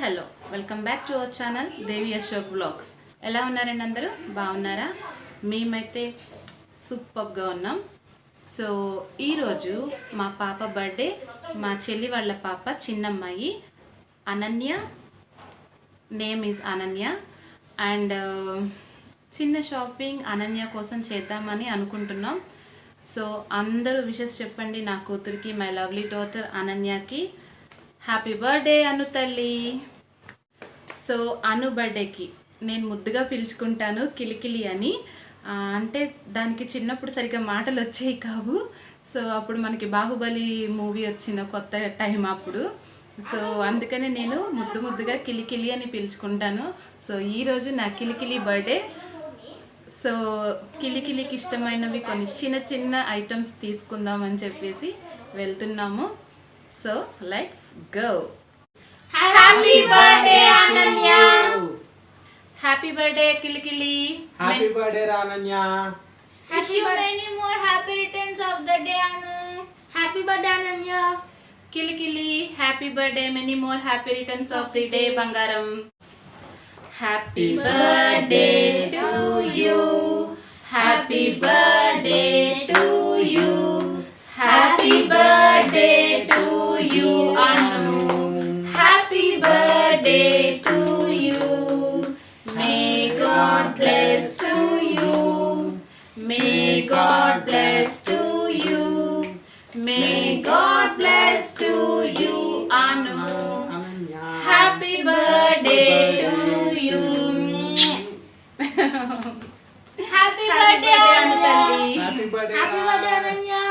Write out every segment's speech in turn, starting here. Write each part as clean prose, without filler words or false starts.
Hello welcome back to our channel Devi Ashok vlogs. ఎలా ఉన్నారండి? అందరూ బాగున్నారా? మేమైతే సూపర్గా ఉన్నాం. సో ఈరోజు మా పాప బర్త్డే, మా చెల్లి వాళ్ళ పాప చిన్నమ్మాయి Ananya, name is Ananya. And చిన్న షాపింగ్ అనన్య కోసం చేద్దామని అనుకుంటున్నాం. సో అందరూ విషెస్ చెప్పండి నా కూతురికి, మై లవ్లీ డాటర్ అనన్యకి. హ్యాపీ బర్త్డే అను తల్లి. సో అను బర్త్డేకి నేను ముద్దుగా పిలుచుకుంటాను కిలికిలి అని. అంటే దానికి చిన్నప్పుడు సరిగ్గా మాటలు వచ్చేవి కావు. సో అప్పుడు మనకి బాహుబలి మూవీ వచ్చిన కొత్త టైం అప్పుడు. సో అందుకని నేను ముద్దుగా కిలికిలి అని పిలుచుకుంటాను. సో ఈరోజు నా కిలికిలి బర్త్డే. సో కిలికిలికి ఇష్టమైనవి కొన్ని చిన్న ఐటమ్స్ తీసుకుందామని చెప్పేసి వెళ్తున్నాము. So let's go. Happy birthday Ananya. Happy birthday కిలికిలి. Happy birthday Ananya. Wish you many more happy returns of the day, Anu. Happy birthday, Ananya. కిలికిలి happy birthday, many more happy returns of the day బంగారం. Happy birthday to you, happy birthday to you, happy birthday to you Anu. Happy birthday to you. May God bless to you, may God bless to you, may God bless to you Anu. Happy birthday to you. Happy birthday, Anu తల్లి. Happy birthday. Happy birthday, Ananya.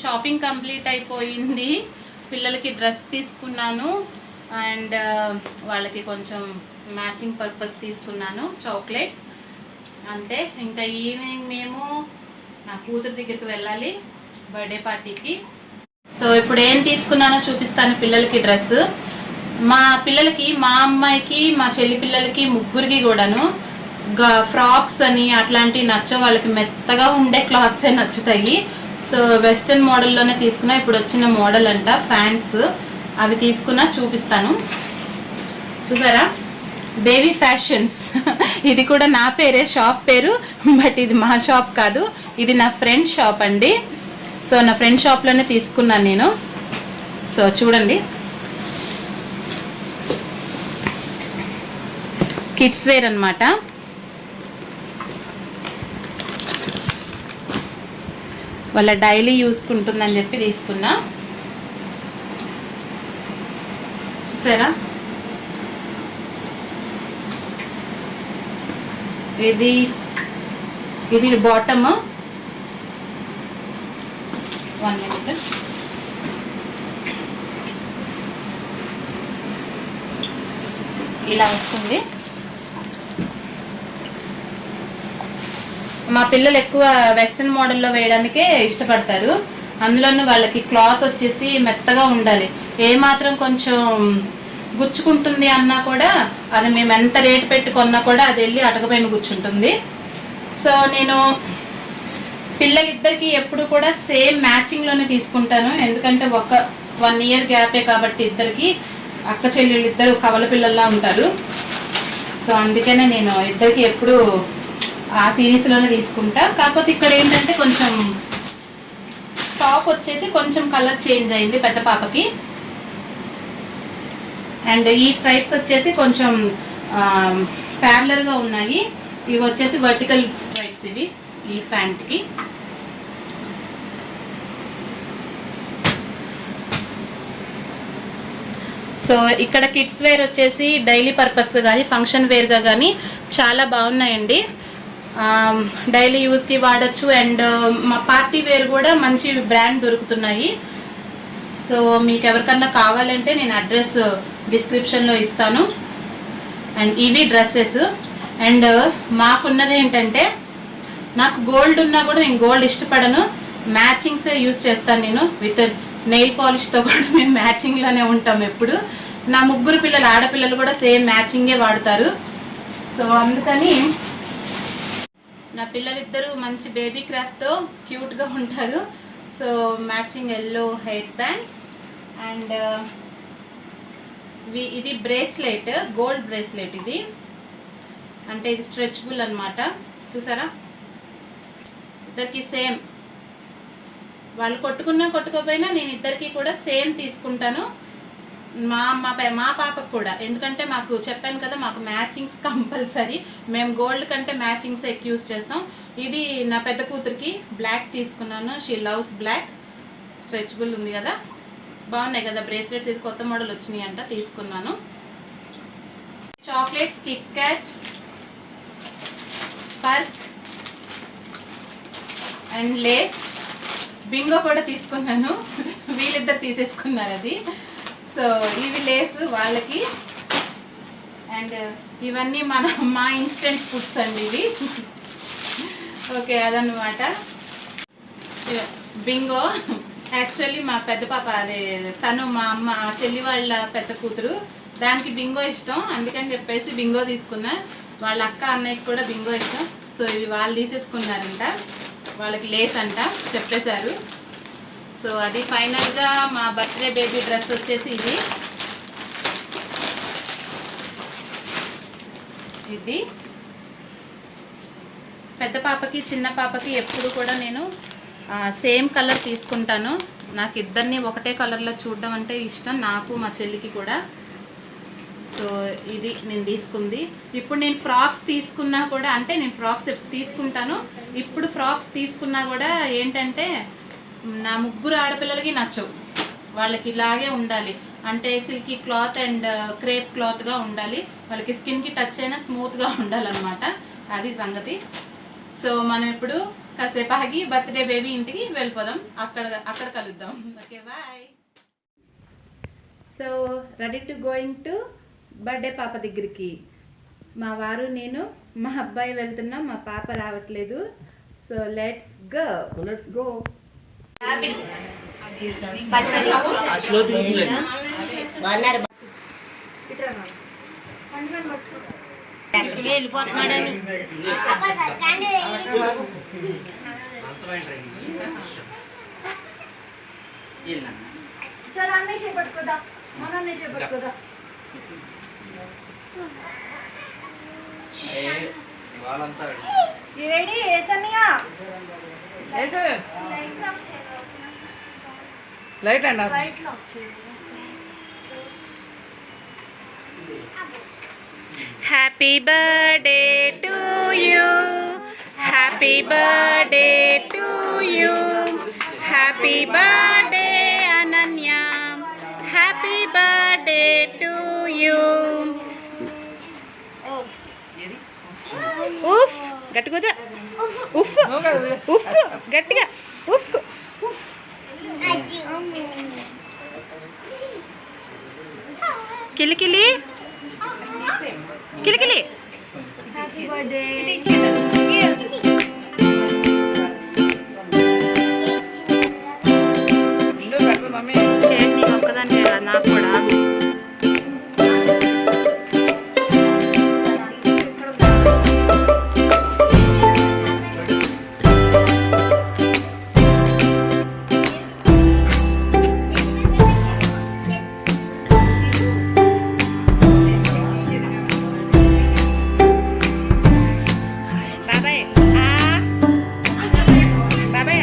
Shopping complete అయిపోయింది. పిల్లలకి dress తీసుకున్నాను and వాళ్ళకి కొంచెం matching purpose తీసుకున్నాను chocolates. అంతే. ఇంకా evening మేము నా కూతురు దగ్గరికి వెళ్ళాలి బర్త్డే పార్టీకి. సో ఇప్పుడు ఏం తీసుకున్నానో చూపిస్తాను పిల్లలకి డ్రెస్. మా పిల్లలకి, మా అమ్మాయికి, మా చెల్లి పిల్లలకి ముగ్గురికి కూడాను ఫ్రాక్స్ అని అట్లాంటివి నచ్చవు, వాళ్ళకి మెత్తగా ఉండే క్లాత్సే నచ్చుతాయి. సో వెస్ట్రన్ మోడల్లోనే తీసుకున్నా. ఇప్పుడు వచ్చిన మోడల్ అంట ఫ్యాంట్స్, అవి తీసుకున్నా, చూపిస్తాను. చూసారా, దేవి ఫ్యాషన్స్. ఇది కూడా నా పేరే, షాప్ పేరు, బట్ ఇది మా షాప్ కాదు, ఇది నా ఫ్రెండ్ షాప్ అండి. సో నా ఫ్రెండ్ షాప్లోనే తీసుకున్నాను నేను. సో చూడండి, కిడ్స్ వేర్ అన్నమాట. వాళ్ళ డైలీ యూస్కి ఉంటుందని చెప్పి తీసుకున్నా. చూసారా, ఇది బాటమ్. 1 minute. ఇలా వస్తుంది. మా పిల్లలు ఎక్కువ వెస్ట్రన్ మోడల్లో వేయడానికే ఇష్టపడతారు. అందులోనూ వాళ్ళకి క్లాత్ వచ్చేసి మెత్తగా ఉండాలి. ఏమాత్రం కొంచెం గుచ్చుకుంటుంది అన్నా కూడా, అది మేము ఎంత రేటు పెట్టి కొన్నా కూడా అది వెళ్ళి అటకపైన కూర్చుంటుంది. సో నేను పిల్లలిద్దరికి ఎప్పుడు కూడా సేమ్ మ్యాచింగ్లోనే తీసుకుంటాను. ఎందుకంటే 1 year గ్యాపే కాబట్టి ఇద్దరికి, అక్క చెల్లెళ్ళు ఇద్దరు కవల పిల్లల్లా ఉంటారు. సో అందుకనే నేను ఇద్దరికి ఎప్పుడు ఆ సిరీస్లోనే తీసుకుంటా. కాకపోతే ఇక్కడ ఏంటంటే కొంచెం టాప్ వచ్చేసి కొంచెం కలర్ చేంజ్ అయింది పెద్ద పాపకి. అండ్ ఈ స్ట్రైప్స్ వచ్చేసి కొంచెం ప్యారలర్గా ఉన్నాయి. ఇవి వచ్చేసి వర్టికల్ స్ట్రైప్స్ ఇవి ఈ ప్యాంట్కి. సో ఇక్కడ కిడ్స్ వేర్ వచ్చేసి డైలీ పర్పస్గా కానీ ఫంక్షన్ వేర్గా కానీ చాలా బాగున్నాయండి. డైలీ యూస్కి వాడచ్చు. అండ్ మా పార్టీ వేర్ కూడా మంచి బ్రాండ్ దొరుకుతున్నాయి. సో మీకు ఎవరికన్నా కావాలంటే నేను అడ్రస్ డిస్క్రిప్షన్లో ఇస్తాను. అండ్ ఇవి డ్రెస్సెస్. అండ్ మాకున్నది ఏంటంటే, నాకు గోల్డ్ ఉన్నా కూడా నేను గోల్డ్ ఇష్టపడను, మ్యాచింగ్సే యూజ్ చేస్తాను నేను. విత్ నెయిల్ పాలిష్తో కూడా మేము మ్యాచింగ్లోనే ఉంటాం ఎప్పుడు. నా 3 పిల్లలు ఆడపిల్లలు కూడా సేమ్ మ్యాచింగే వాడతారు. సో అందుకని నా పిల్లలిద్దరూ మంచి బేబీ క్రాఫ్ట్తో క్యూట్గా ఉంటారు. So matching yellow hair bands. And ఇది బ్రేస్లెట్, గోల్డ్ బ్రేస్లెట్. ఇది అంటే ఇది స్ట్రెచబుల్ అన్నమాట. చూసారా, ఇద్దరికి సేమ్. వాళ్ళు కొట్టుకున్నా కొట్టుకోపోయినా నేను ఇద్దరికి కూడా సేమ్ తీసుకుంటాను. మా పాపకు కూడా, ఎందుకంటే మాకు చెప్పాను కదా, మాకు మ్యాచింగ్స్ కంపల్సరీ. మేము గోల్డ్ కంటే మ్యాచింగ్స్ ఎక్కువ యూస్ చేస్తాం. ఇది నా పెద్ద కూతురికి బ్లాక్ తీసుకున్నాను. She loves black. స్ట్రెచబుల్ ఉంది కదా, బాగున్నాయి కదా బ్రేస్లెట్స్. ఇది కొత్త మోడల్ వచ్చినాయి అంట, తీసుకున్నాను. Chocolates, Kit Kat, Perk and Lay's. Bingo కూడా తీసుకున్నాను, వీళ్ళిద్దరు తీసేసుకున్నారు అది. సో ఇవి లేస్ వాళ్ళకి. అండ్ ఇవన్నీ మా ఇన్స్టెంట్ ఫుడ్స్ అండి ఇవి. ఓకే, అదన్నమాట. బింగో యాక్చువల్లీ మా పెద్ద పాప, అదే తను మా అమ్మ చెల్లి వాళ్ళ పెద్ద కూతురు, దానికి బింగో ఇష్టం. అందుకని చెప్పేసి బింగో తీసుకున్నా. వాళ్ళ అక్క అన్నయ్యకి కూడా బింగో ఇష్టం. సో ఇవి వాళ్ళు తీసేసుకున్నారంట, వాళ్ళకి లేస్ అంట చెప్పేశారు. సో అది ఫైనల్గా మా బర్త్డే బేబీ డ్రెస్ వచ్చేసి ఇది పెద్ద పాపకి చిన్న పాపకి ఎప్పుడు కూడా నేను సేమ్ కలర్ తీసుకుంటాను. నాకు ఇద్దరిని ఒకటే కలర్లో చూడడం అంటే ఇష్టం, నాకు మా చెల్లికి కూడా. సో ఇది నేను తీసుకుంది. ఇప్పుడు నేను ఫ్రాక్స్ తీసుకున్నా కూడా, అంటే నేను ఫ్రాక్స్ తీసుకుంటాను. ఇప్పుడు ఫ్రాక్స్ తీసుకున్నా కూడా ఏంటంటే, నా 3 ఆడపిల్లలకి నచ్చవు. వాళ్ళకి ఇలాగే ఉండాలి, అంటే సిల్కీ క్లాత్ అండ్ క్రేప్ క్లాత్గా ఉండాలి. వాళ్ళకి స్కిన్కి టచ్ అయినా స్మూత్గా ఉండాలన్నమాట. అది సంగతి. సో మనం ఇప్పుడు కాసేపు ఆగి బర్త్డే బేబీ ఇంటికి వెళ్ళిపోదాం, అక్కడ కలుద్దాం. Okay, bye. So ready to going to birthday పాప దగ్గరికి. మా వారు నేను మా అబ్బాయి వెళ్తున్నాం, మా పాప రావట్లేదు. So let's go. వెళ్ళిపోతున్నాడని సరే అన్నయ్య చేపట్టుకోదా మన అన్నయ్య చేపట్టుకోదా రెడీ వేసన్నయ్య లైట్ అండి లైట్ లాక్ చేయండి happy birthday to you happy birthday to you happy birthday Ananya happy birthday to you ఉఫ్ గట్టిగా ఉఫ్ ఉఫ్ గట్టిగా ఉఫ్ కిలికిలి కిలికిలి హ్యాపీ బర్త్డే కేక్ నీకు ఒక్కదానికే కాదు, నాకు కూడా బాబాయ్ బాబాయ్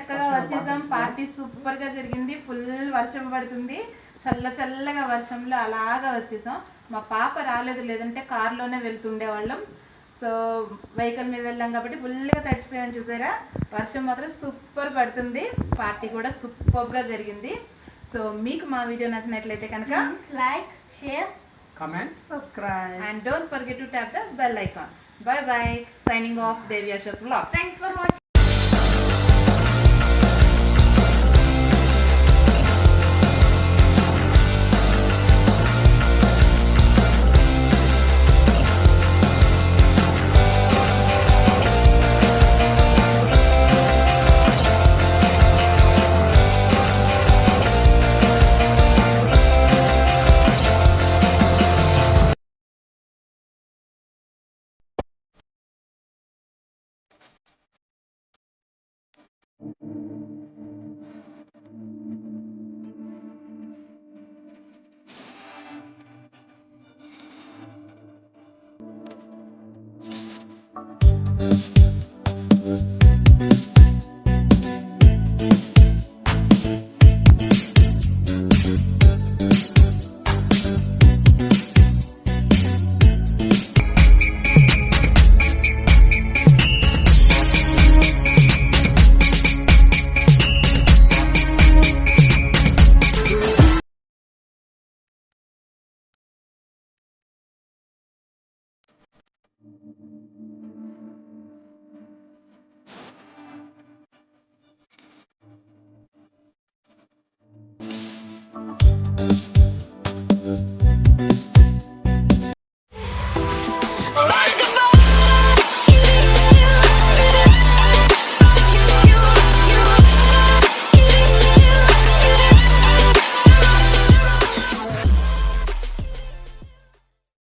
చక్కగా వచ్చేసాం. పార్టీ సూపర్ గా జరిగింది. ఫుల్ వర్షం పడుతుంది, చల్లగా వర్షంలో అలాగా వచ్చేసాం. మా పాప రాలేదు, లేదంటే కార్లోనే వెళ్తుండే వాళ్ళం. సో వెహికల్ మీద వెళ్ళాం కాబట్టి ఫుల్గా తడిచిపోయాం. చూసారా, వర్షం మాత్రం సూపర్ పడుతుంది. పార్టీ కూడా సూపర్గా జరిగింది. సో మీకు మా వీడియో నచ్చినట్లయితే కనుక like, share, comment, subscribe. and don't forget to tap the bell icon. Bye bye. Signing off, Devi Ashok Vlogs. Thanks for watching.